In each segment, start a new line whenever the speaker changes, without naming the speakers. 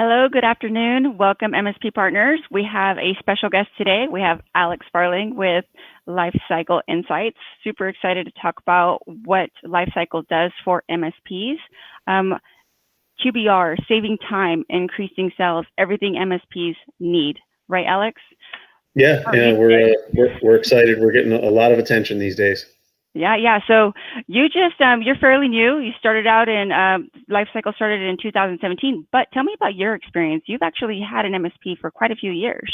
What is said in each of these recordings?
Hello, good afternoon. Welcome, MSP partners. We have a special guest today. We have Alex Farling with Lifecycle Insights. Super excited to talk about what Lifecycle does for MSPs. QBR, saving time, increasing sales, everything MSPs need. Right, Alex?
Yeah, we're excited. We're getting a lot of attention these days.
Yeah. So you just, you're fairly new. You started out in, Lifecycle started in 2017, but tell me about your experience. You've actually had an MSP for quite a few years.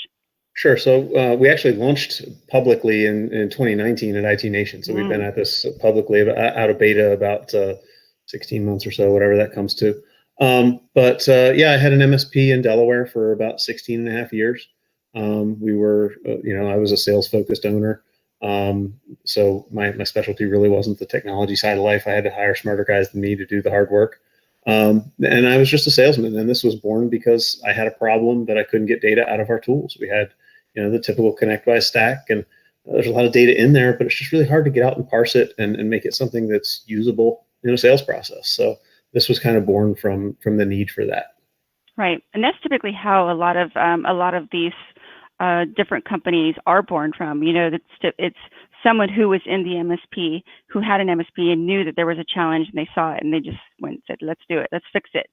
Sure. So we actually launched publicly in 2019 at IT Nation. So we've been at this publicly out of beta about 16 months or so, whatever that comes to. Yeah, I had an MSP in Delaware for about 16 and a half years. We were, I was a sales focused owner. So my specialty really wasn't the technology side of life. I had to hire smarter guys than me to do the hard work. And I was just a salesman. And this was born because I had a problem that I couldn't get data out of our tools. We had, the typical ConnectWise stack, and there's a lot of data in there, but it's just really hard to get out and parse it and make it something that's usable in a sales process. So this was kind of born from the need for that.
Right. And that's typically how a lot of these different companies are born from. It's someone who was in the MSP, who had an MSP and knew that there was a challenge, and they saw it and they just went and said, let's do it. Let's fix it.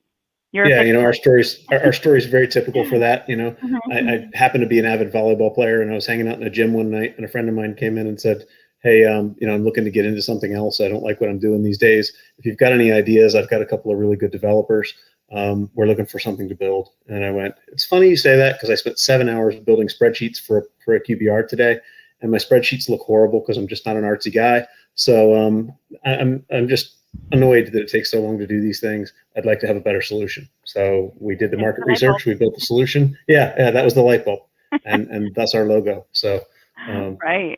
Our story's very typical for that. I happened to be an avid volleyball player, and I was hanging out in a gym one night, and a friend of mine came in and said, hey, I'm looking to get into something else. I don't like what I'm doing these days. If you've got any ideas, I've got a couple of really good developers. We're looking for something to build. And I went, it's funny you say that, because I spent 7 hours building spreadsheets for a QBR today, and my spreadsheets look horrible because I'm just not an artsy guy. So I'm just annoyed that it takes so long to do these things. I'd like to have a better solution. So we did the market research. We built the solution. Yeah, that was the light bulb, and that's our logo. So
right.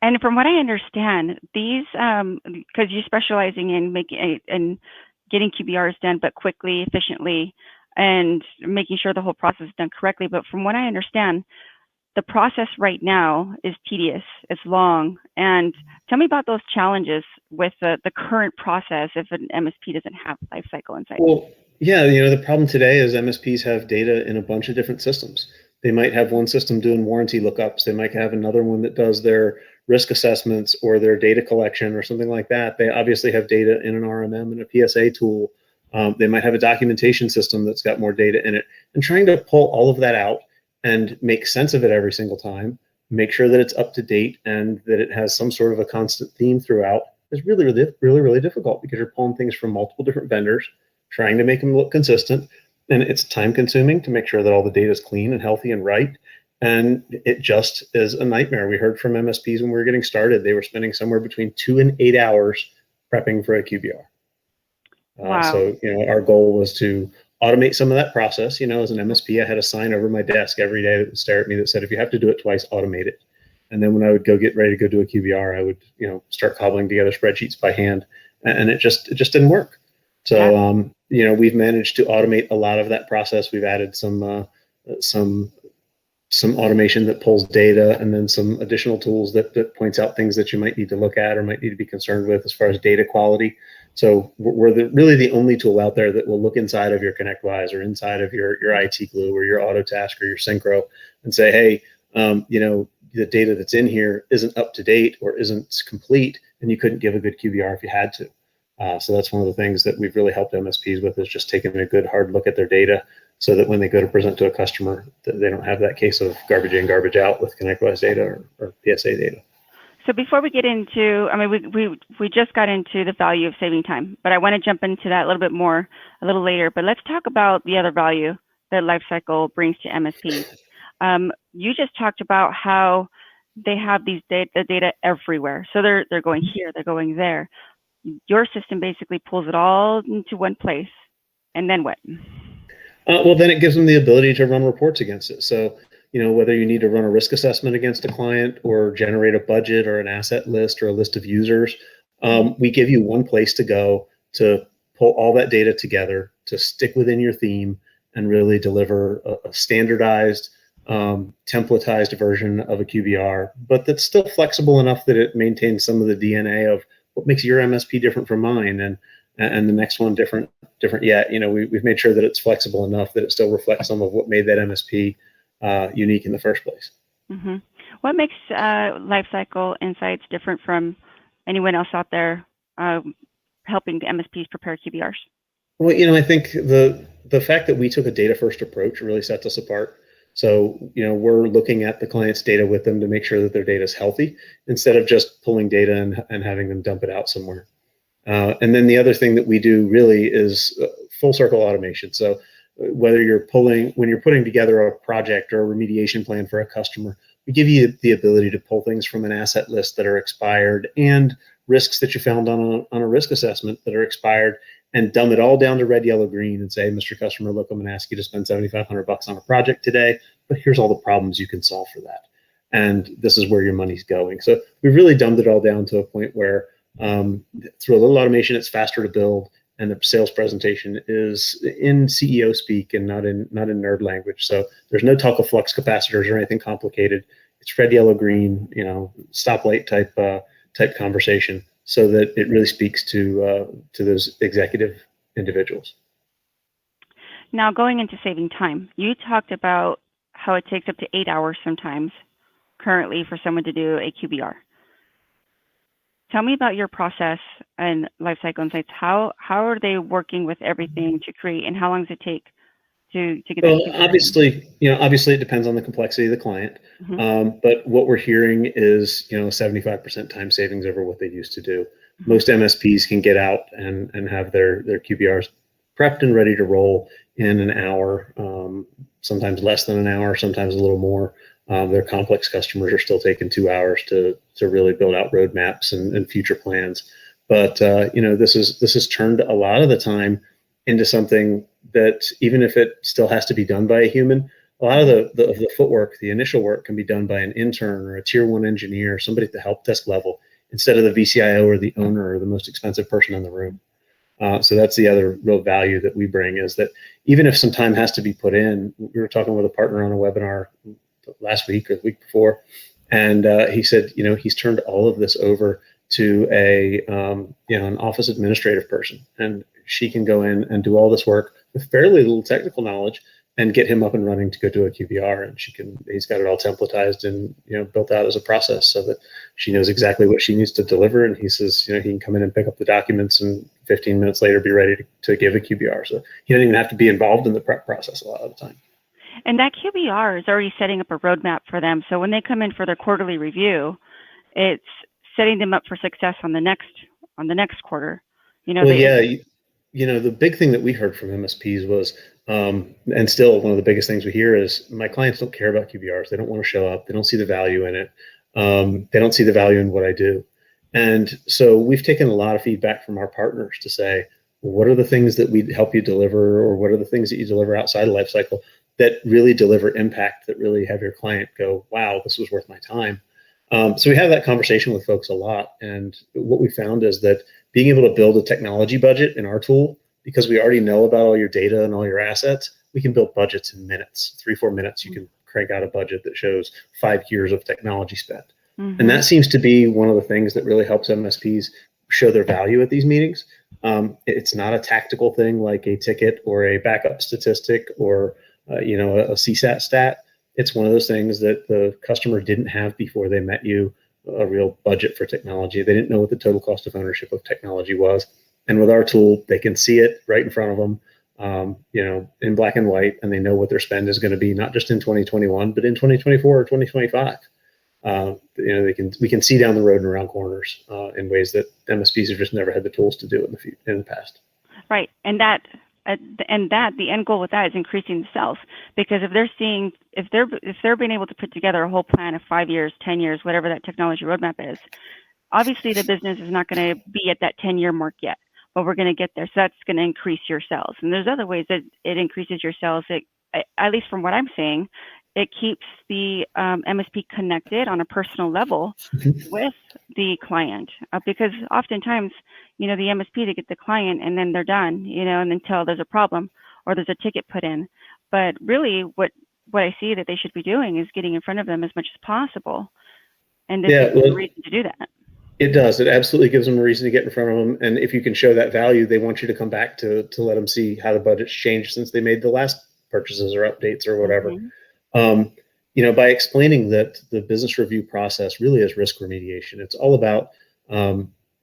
And from what I understand, these because you're specializing in getting QBRs done, but quickly, efficiently, and making sure the whole process is done correctly. But from what I understand, the process right now is tedious, it's long. And tell me about those challenges with the current process if an MSP doesn't have Lifecycle Insights.
Well, yeah, the problem today is MSPs have data in a bunch of different systems. They might have one system doing warranty lookups. They might have another one that does their risk assessments or their data collection or something like that. They obviously have data in an RMM and a PSA tool. They might have a documentation system that's got more data in it. And trying to pull all of that out and make sense of it every single time, make sure that it's up to date and that it has some sort of a constant theme throughout is really difficult, because you're pulling things from multiple different vendors, trying to make them look consistent. And it's time consuming to make sure that all the data is clean and healthy and right. And it just is a nightmare. We heard from MSPs when we were getting started, they were spending somewhere between 2 and 8 hours prepping for a QBR.
Wow.
So, our goal was to automate some of that process. As an MSP, I had a sign over my desk every day that would stare at me that said, if you have to do it twice, automate it. And then when I would go get ready to go do a QBR, I would, start cobbling together spreadsheets by hand, and it just didn't work. So, we've managed to automate a lot of that process. We've added some automation that pulls data, and then some additional tools that points out things that you might need to look at or might need to be concerned with as far as data quality. So we're really the only tool out there that will look inside of your ConnectWise or inside of your IT Glue or your Autotask or your Synchro and say, hey, the data that's in here isn't up to date or isn't complete, and you couldn't give a good QBR if you had to. So that's one of the things that we've really helped MSPs with, is just taking a good hard look at their data, so that when they go to present to a customer, that they don't have that case of garbage in, garbage out with ConnectWise data or PSA data.
So before we get into, we just got into the value of saving time, but I want to jump into that a little bit more a little later. But let's talk about the other value that Lifecycle brings to MSPs. You just talked about how they have these data everywhere. So they're going here, they're going there. Your system basically pulls it all into one place, and then what?
Well, then it gives them the ability to run reports against it. So, whether you need to run a risk assessment against a client or generate a budget or an asset list or a list of users, we give you one place to go to pull all that data together, to stick within your theme and really deliver a standardized, templatized version of a QBR, but that's still flexible enough that it maintains some of the DNA of what makes your MSP different from mine, and the next one different different yet. We've made sure that it's flexible enough that it still reflects some of what made that MSP unique in the first place.
Mm-hmm. What makes Lifecycle Insights different from anyone else out there helping the MSPs prepare QBRs?
Well, I think the fact that we took a data first approach really sets us apart. So, we're looking at the client's data with them to make sure that their data is healthy instead of just pulling data and having them dump it out somewhere. And then the other thing that we do really is full circle automation. So when you're putting together a project or a remediation plan for a customer, we give you the ability to pull things from an asset list that are expired and risks that you found on a risk assessment that are expired, and dumb it all down to red, yellow, green and say, Mr. Customer, look, I'm going to ask you to spend $7,500 on a project today, but here's all the problems you can solve for that. And this is where your money's going. So we've really dumbed it all down to a point where through a little automation, it's faster to build, and the sales presentation is in CEO speak and not in nerd language. So there's no talk of flux capacitors or anything complicated. It's red, yellow, green, stoplight type conversation, so that it really speaks to those executive individuals.
Now, going into saving time, you talked about how it takes up to 8 hours sometimes currently for someone to do a QBR. Tell me about your process and Lifecycle Insights. How are they working with everything to create, and how long does it take to get that?
Well, obviously it depends on the complexity of the client. Mm-hmm. But what we're hearing is 75% time savings over what they used to do. Mm-hmm. Most MSPs can get out and have their QBRs prepped and ready to roll in an hour, sometimes less than an hour, sometimes a little more. Their complex customers are still taking 2 hours to really build out roadmaps and future plans. But this has turned a lot of the time into something that, even if it still has to be done by a human, a lot of the footwork, the initial work, can be done by an intern or a tier 1 engineer, somebody at the help desk level, instead of the VCIO or the owner or the most expensive person in the room. So that's the other real value that we bring, is that even if some time has to be put in, we were talking with a partner on a webinar last week or the week before, and he said, he's turned all of this over to an office administrative person, and she can go in and do all this work with fairly little technical knowledge and get him up and running to go do a QBR. And he's got it all templatized and built out as a process so that she knows exactly what she needs to deliver. And he says, he can come in and pick up the documents and 15 minutes later be ready to give a QBR. So he doesn't even have to be involved in the prep process a lot of the time.
And that QBR is already setting up a roadmap for them. So when they come in for their quarterly review, it's setting them up for success on the next quarter.
The big thing that we heard from MSPs was, and still one of the biggest things we hear is, my clients don't care about QBRs. They don't want to show up. They don't see the value in it. They don't see the value in what I do. And so we've taken a lot of feedback from our partners to say, what are the things that we help you deliver, or what are the things that you deliver outside of Lifecycle that really deliver impact, that really have your client go, wow, this was worth my time. So we have that conversation with folks a lot. And what we found is that being able to build a technology budget in our tool, because we already know about all your data and all your assets, we can build budgets in minutes, 3-4 minutes. You can crank out a budget that shows 5 years of technology spent. Mm-hmm. And that seems to be one of the things that really helps MSPs show their value at these meetings. It's not a tactical thing like a ticket or a backup statistic or a CSAT stat. It's one of those things that the customer didn't have before they met you, a real budget for technology. They didn't know what the total cost of ownership of technology was. And with our tool, they can see it right in front of them, in black and white, and they know what their spend is going to be, not just in 2021, but in 2024 or 2025. We can see down the road and around corners in ways that MSPs have just never had the tools to do in the past.
Right, and the end goal with that is increasing the sales, because if they're being able to put together a whole plan of 5 years, 10 years, whatever that technology roadmap is, obviously the business is not going to be at that 10-year mark yet, but we're going to get there. So that's going to increase your sales. And there's other ways that it increases your sales. At least from what I'm seeing, it keeps the MSP connected on a personal level with the client, because oftentimes, the MSP, they get the client and then they're done, and until there's a problem or there's a ticket put in. But really what I see that they should be doing is getting in front of them as much as possible. And this is the reason to do that.
It does. It absolutely gives them a reason to get in front of them. And if you can show that value, they want you to come back to let them see how the budget's changed since they made the last purchases or updates or whatever. Um, by explaining that the business review process really is risk remediation. It's all about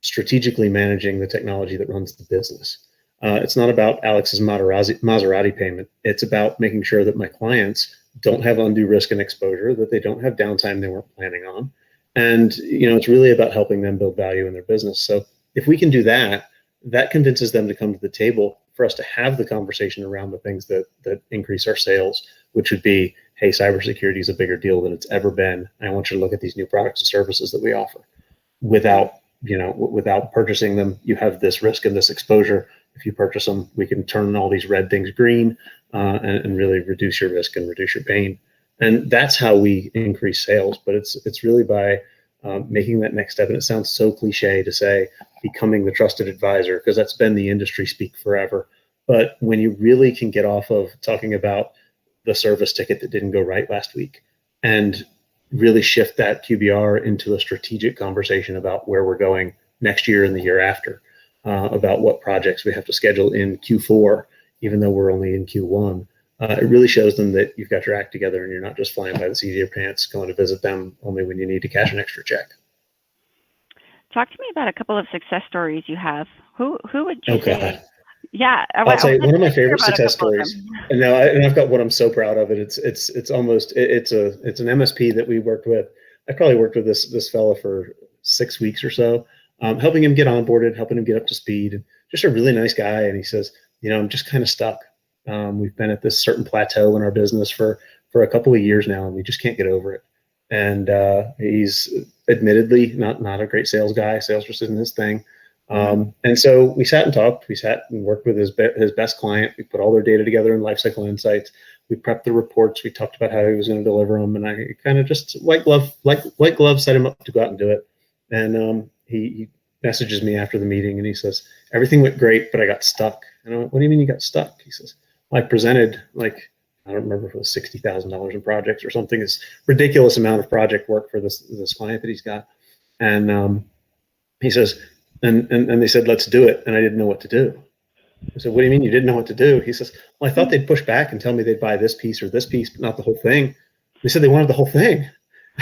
strategically managing the technology that runs the business. It's not about Alex's Maserati payment. It's about making sure that my clients don't have undue risk and exposure, that they don't have downtime they weren't planning on. And, it's really about helping them build value in their business. So if we can do that, that convinces them to come to the table for us to have the conversation around the things that increase our sales, which would be, hey, cybersecurity is a bigger deal than it's ever been. I want you to look at these new products and services that we offer. Without purchasing them, you have this risk and this exposure. If you purchase them, we can turn all these red things green and really reduce your risk and reduce your pain. And that's how we increase sales. But it's really by making that next step. And it sounds so cliche to say becoming the trusted advisor, because that's been the industry speak forever. But when you really can get off of talking about the service ticket that didn't go right last week and really shift that QBR into a strategic conversation about where we're going next year and the year after, about what projects we have to schedule in Q4, even though we're only in Q1. It really shows them that you've got your act together and you're not just flying by the seat of your pants, going to visit them only when you need to cash an extra check.
Talk to me about a couple of success stories you have. Who would you say?
God.
Yeah,
I'll tell you one of my favorite success stories. And now I've got what I'm so proud of. It's an MSP that we worked with. I probably worked with this fella for 6 weeks or so, helping him get onboarded, helping him get up to speed. And just a really nice guy. And he says, I'm just kind of stuck. We've been at this certain plateau in our business for a couple of years now, and we just can't get over it. And he's admittedly not a great sales guy. Sales just isn't his thing. And so we sat and talked. We sat and worked with his best client. We put all their data together in Lifecycle Insights. We prepped the reports. We talked about how he was going to deliver them, and I kind of just white glove set him up to go out and do it. And he messages me after the meeting, and he says, "Everything went great, but I got stuck." And I went, "What do you mean you got stuck?" He says, "Well, I presented I don't remember if it was $60,000 in projects or something. This ridiculous amount of project work for this client that he's got." And he says, and they said, "Let's do it." And I didn't know what to do. I said, "What do you mean you didn't know what to do?" He says, "Well, I thought they'd push back and tell me they'd buy this piece or this piece, but not the whole thing." They said they wanted the whole thing.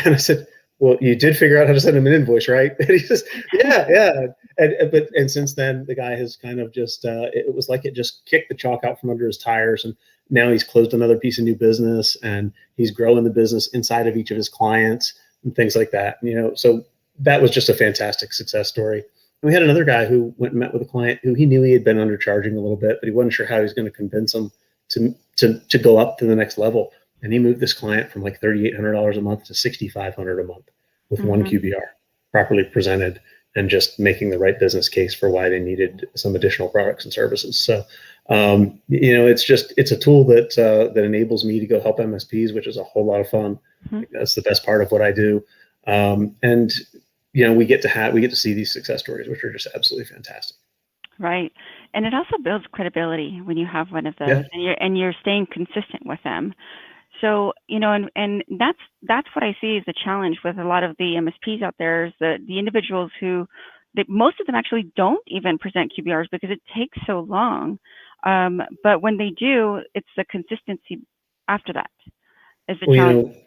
And I said, "Well, you did figure out how to send them an invoice, right?" And he says, yeah. And since then, the guy has kind of just, it was like it just kicked the chalk out from under his tires. And now he's closed another piece of new business, and he's growing the business inside of each of his clients and things like that. So that was just a fantastic success story. And we had another guy who went and met with a client who he knew he had been undercharging a little bit, but he wasn't sure how he was going to convince him to go up to the next level. And he moved this client from like $3,800 a month to $6,500 a month with one QBR, properly presented, and just making the right business case for why they needed some additional products and services. So, it's a tool that enables me to go help MSPs, which is a whole lot of fun. That's the best part of what I do. And we get to see these success stories, which are just absolutely fantastic.
Right. And it also builds credibility when you have one of those, and you're staying consistent with them. So, and that's what I see as the challenge with a lot of the MSPs out there, is the individuals most of them actually don't even present QBRs because it takes so long. But when they do, it's the consistency after that is the challenge.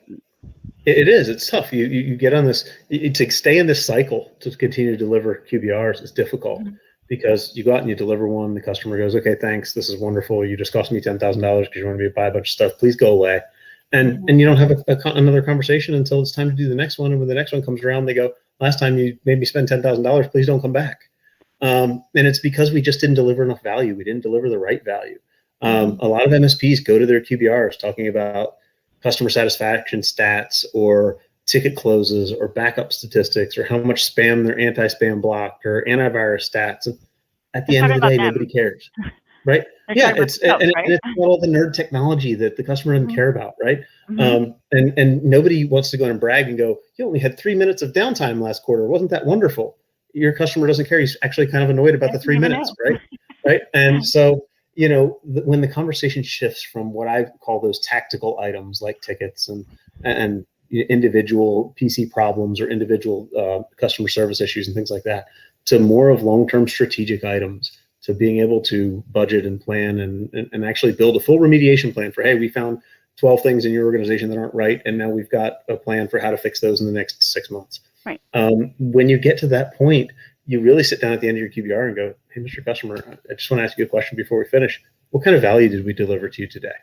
It is. It's tough. You get on this, to stay in this cycle to continue to deliver QBRs is difficult, because you go out and you deliver one, the customer goes, "Okay, thanks. This is wonderful. You just cost me $10,000 because you want me to buy a bunch of stuff. Please go away." And you don't have another conversation until it's time to do the next one. And when the next one comes around, they go, "Last time you made me spend $10,000, please don't come back." And it's because we just didn't deliver enough value. We didn't deliver the right value. A lot of MSPs go to their QBRs talking about customer satisfaction stats or ticket closes or backup statistics or how much spam their anti-spam blocked or antivirus stats. And at the end of the day, nobody cares, right? It's all the nerd technology that the customer doesn't care about, right? And nobody wants to go and brag and go, "You only had 3 minutes of downtime last quarter. Wasn't that wonderful?" Your customer doesn't care. He's actually kind of annoyed about the 3 minutes, right? Right. And so, when the conversation shifts from what I call those tactical items like tickets and individual PC problems or individual customer service issues and things like that, to more of long-term strategic items, to being able to budget and plan and actually build a full remediation plan for, hey, we found 12 things in your organization that aren't right, and now we've got a plan for how to fix those in the next 6 months.
Right.
When you get to that point, you really sit down at the end of your QBR and go, hey, Mr. Customer, I just want to ask you a question before we finish. What kind of value did we deliver to you today?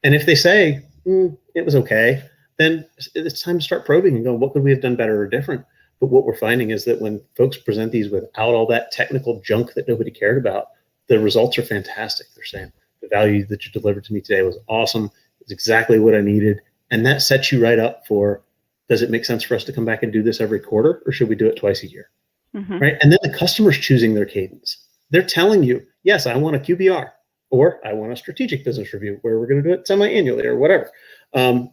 And if they say, it was okay, then it's time to start probing and go, what could we have done better or different? But what we're finding is that when folks present these without all that technical junk that nobody cared about, the results are fantastic. They're saying, the value that you delivered to me today was awesome. It's exactly what I needed. And that sets you right up for, does it make sense for us to come back and do this every quarter, or should we do it twice a year? Right? And then the customer's choosing their cadence. They're telling you, yes, I want a QBR, or I want a strategic business review where we're going to do it semi-annually or whatever. And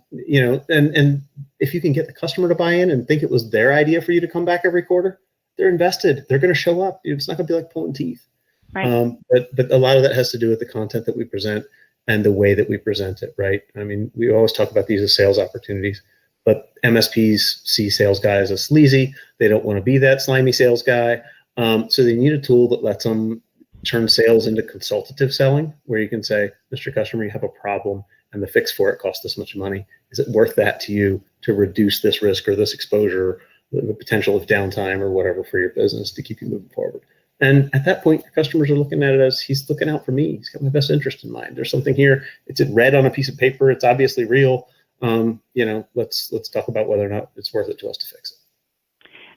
if you can get the customer to buy in and think it was their idea for you to come back every quarter, they're invested. They're going to show up. It's not going to be like pulling teeth.
Right.
But a lot of that has to do with the content that we present and the way that we present it, right? I mean, we always talk about these as sales opportunities, but MSPs see sales guys as sleazy. They don't want to be that slimy sales guy. So they need a tool that lets them turn sales into consultative selling, where you can say, Mr. Customer, you have a problem and the fix for it costs this much money. Is it worth that to you to reduce this risk or this exposure, the potential of downtime or whatever for your business to keep you moving forward? And at that point, your customers are looking at it as, he's looking out for me. He's got my best interest in mind. There's something here. It's in red on a piece of paper. It's obviously real. Let's talk about whether or not it's worth it to us to fix it.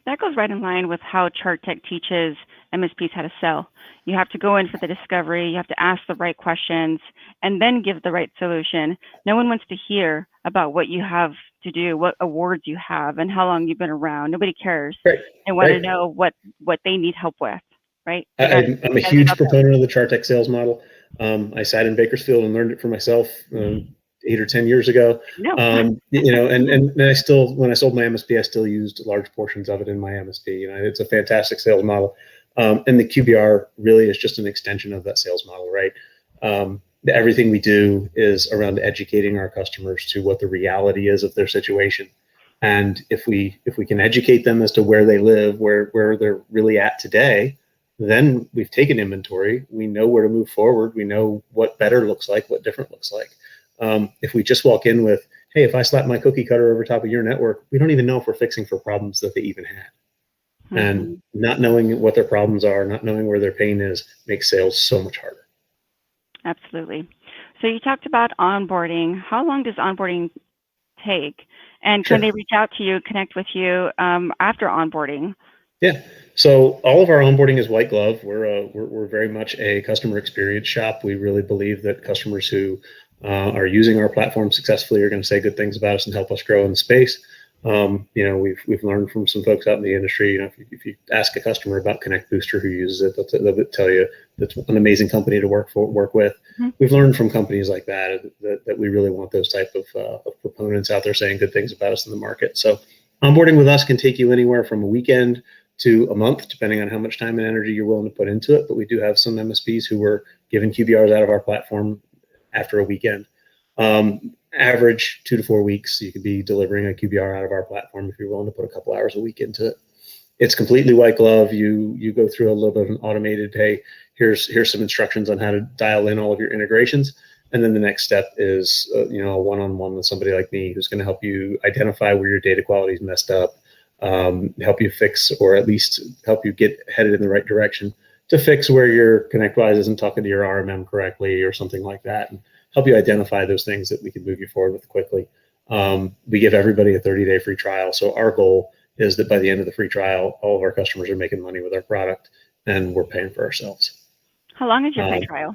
That goes right in line with how CharTec teaches MSPs how to sell. You have to go in for the discovery, you have to ask the right questions, and then give the right solution. No one wants to hear about what you have to do, what awards you have, and how long you've been around. Nobody cares.
Right.
They want to know what they need help with, right?
I'm a huge proponent of the CharTec sales model. I sat in Bakersfield and learned it for myself 8 or 10 years ago.
No.
And I still, when I sold my MSP, I still used large portions of it in my MSP. It's a fantastic sales model. And the QBR really is just an extension of that sales model, right? Everything we do is around educating our customers to what the reality is of their situation. And if we can educate them as to where they live, where they're really at today, then we've taken inventory. We know where to move forward. We know what better looks like, what different looks like. If we just walk in with, hey, if I slap my cookie cutter over top of your network, we don't even know if we're fixing for problems that they even had. And not knowing what their problems are, not knowing where their pain is, makes sales so much harder.
Absolutely. So you talked about onboarding. How long does onboarding take? And can they reach out to you, connect with you after onboarding?
Yeah. So all of our onboarding is white glove. We're very much a customer experience shop. We really believe that customers who are using our platform successfully are going to say good things about us and help us grow in the space. We've learned from some folks out in the industry. If you ask a customer about Connect Booster who uses it, they'll tell you that's an amazing company to work with. We've learned from companies like that we really want those type of proponents out there saying good things about us in the market. So onboarding with us can take you anywhere from a weekend to a month, depending on how much time and energy you're willing to put into it. But we do have some MSPs who were giving QBRs out of our platform after a weekend. Average 2 to 4 weeks, you could be delivering a QBR out of our platform if you're willing to put a couple hours a week into it. It's completely white glove. You go through a little bit of an automated, hey, here's some instructions on how to dial in all of your integrations. And then the next step is a one-on-one with somebody like me who's going to help you identify where your data quality is messed up, help you fix, or at least help you get headed in the right direction to fix where your ConnectWise isn't talking to your RMM correctly or something like that, and help you identify those things that we can move you forward with quickly. We give everybody a 30-day free trial. So our goal is that by the end of the free trial, all of our customers are making money with our product and we're paying for ourselves.
How long is your free trial?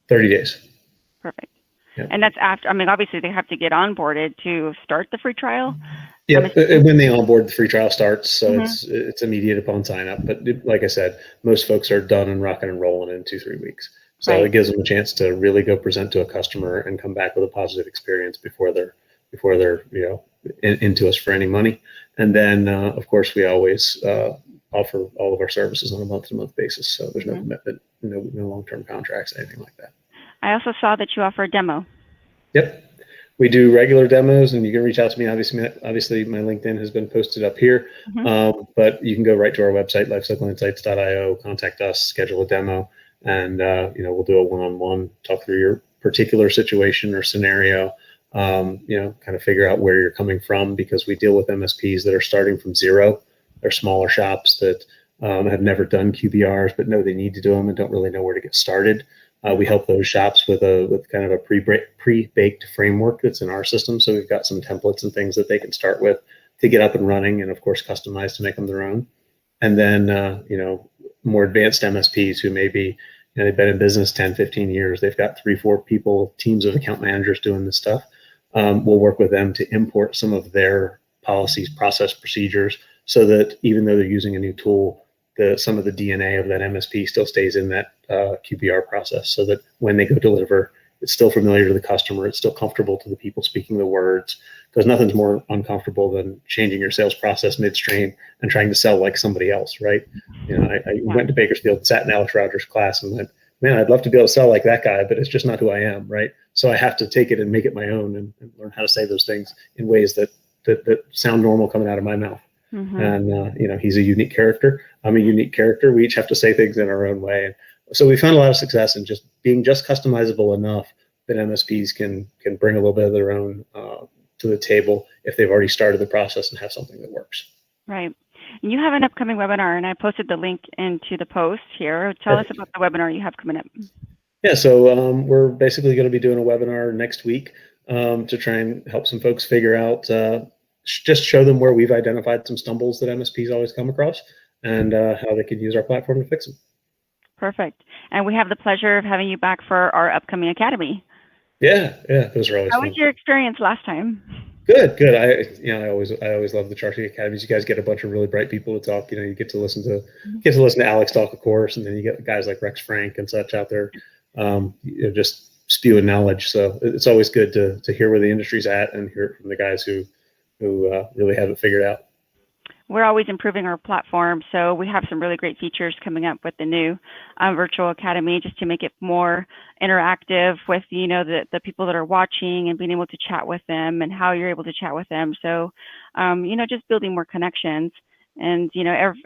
30 days.
Perfect.
Yeah.
And that's after, obviously they have to get onboarded to start the free trial.
Yeah, when they onboard, the free trial starts, so it's immediate upon sign up. But like I said, most folks are done and rocking and rolling in 2-3 weeks. So it gives them a chance to really go present to a customer and come back with a positive experience before they're into us for any money. And then of course we always offer all of our services on a month-to-month basis. So there's no commitment, no long-term contracts, anything like that.
I also saw that you offer a demo.
Yep. we do regular demos, and you can reach out to me. Obviously my LinkedIn has been posted up here, but you can go right to our website, lifecycleinsights.io, contact us, schedule a demo, and we'll do a one-on-one, talk through your particular situation or scenario, kind of figure out where you're coming from, because we deal with MSPs that are starting from zero. They're smaller shops that have never done QBRs, but know they need to do them and don't really know where to get started. We help those shops with kind of a pre-baked framework that's in our system. So we've got some templates and things that they can start with to get up and running, and of course customize to make them their own. And then more advanced MSPs who maybe they've been in business 10, 15 years. They've got 3-4 people, teams of account managers doing this stuff. We'll work with them to import some of their policies, process, procedures, so that even though they're using a new tool, some of the DNA of that MSP still stays in that QBR process, so that when they go deliver, it's still familiar to the customer. It's still comfortable to the people speaking the words, because nothing's more uncomfortable than changing your sales process midstream and trying to sell like somebody else, right? I went to Bakersfield, sat in Alex Rogers' class, and went, man, I'd love to be able to sell like that guy, but it's just not who I am, right? So I have to take it and make it my own, and learn how to say those things in ways that sound normal coming out of my mouth. And he's a unique character. I'm a unique character. We each have to say things in our own way. And so we found a lot of success in just being customizable enough that MSPs can bring a little bit of their own to the table if they've already started the process and have something that works.
Right. And you have an upcoming webinar, and I posted the link into the post here. Tell us about the webinar you have coming up.
Yeah, so we're basically going to be doing a webinar next week to try and help some folks figure out, just show them where we've identified some stumbles that MSPs always come across, and how they could use our platform to fix them.
Perfect. And we have the pleasure of having you back for our upcoming academy.
Yeah, those are always fun.
How was your experience last time?
Good. I always love the CharTec academies. You guys get a bunch of really bright people to talk. You get to listen to Alex talk, of course, and then you get guys like Rex Frank and such out there, just spewing knowledge. So it's always good to hear where the industry's at and hear it from the guys who really have it figured out.
We're always improving our platform, so we have some really great features coming up with the new virtual academy, just to make it more interactive with the people that are watching, and being able to chat with them, and how you're able to chat with them. So just building more connections, and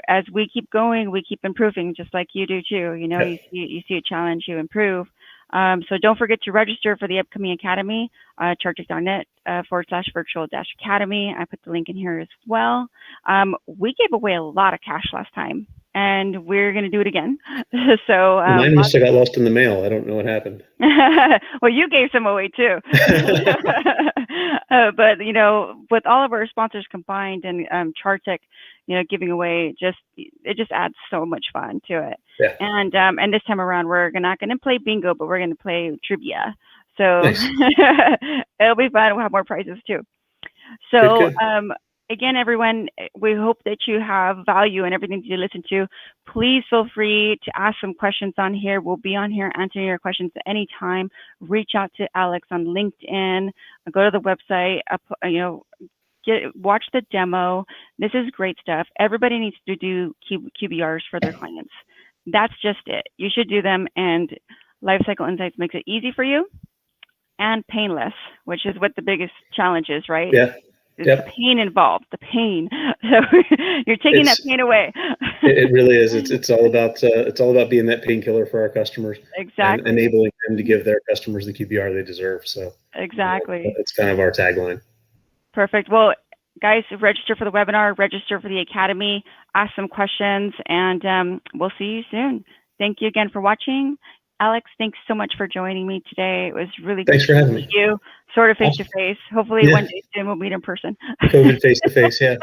as we keep going, we keep improving, just like you do too. You see a challenge, you improve. So don't forget to register for the upcoming academy, chartec.net /virtual-academy. I put the link in here as well. We gave away a lot of cash last time, and we're going to do it again. So
mine must have got lost in the mail. I don't know what happened.
Well, you gave some away too. But with all of our sponsors combined, and CharTec, giving away, it just adds so much fun to it.
Yeah.
And this time around, we're not going to play bingo, but we're going to play trivia. So nice. It'll be fun. We'll have more prizes too. So good. Again, everyone, we hope that you have value in everything that you listen to. Please feel free to ask some questions on here. We'll be on here answering your questions at any time. Reach out to Alex on LinkedIn. Go to the website. Watch the demo. This is great stuff. Everybody needs to do QBRs for their clients. That's just it. You should do them, and Lifecycle Insights makes it easy for you and painless, which is what the biggest challenge is, right?
Yeah.
It's the pain involved, the pain. So you're taking that pain away.
It really is. It's all about being that painkiller for our customers.
Exactly.
And enabling them to give their customers the QBR they deserve. So
exactly.
It's kind of our tagline.
Perfect. Well, guys, register for the webinar, register for the academy, ask some questions, and we'll see you soon. Thank you again for watching. Alex, thanks so much for joining me today. It was really
Thanks for having me.
You sort of face to face. Hopefully one day soon we'll meet in person.
COVID face to face, yeah.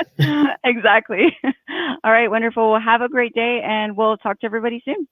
Exactly. All right, wonderful. Well, have a great day, and we'll talk to everybody soon.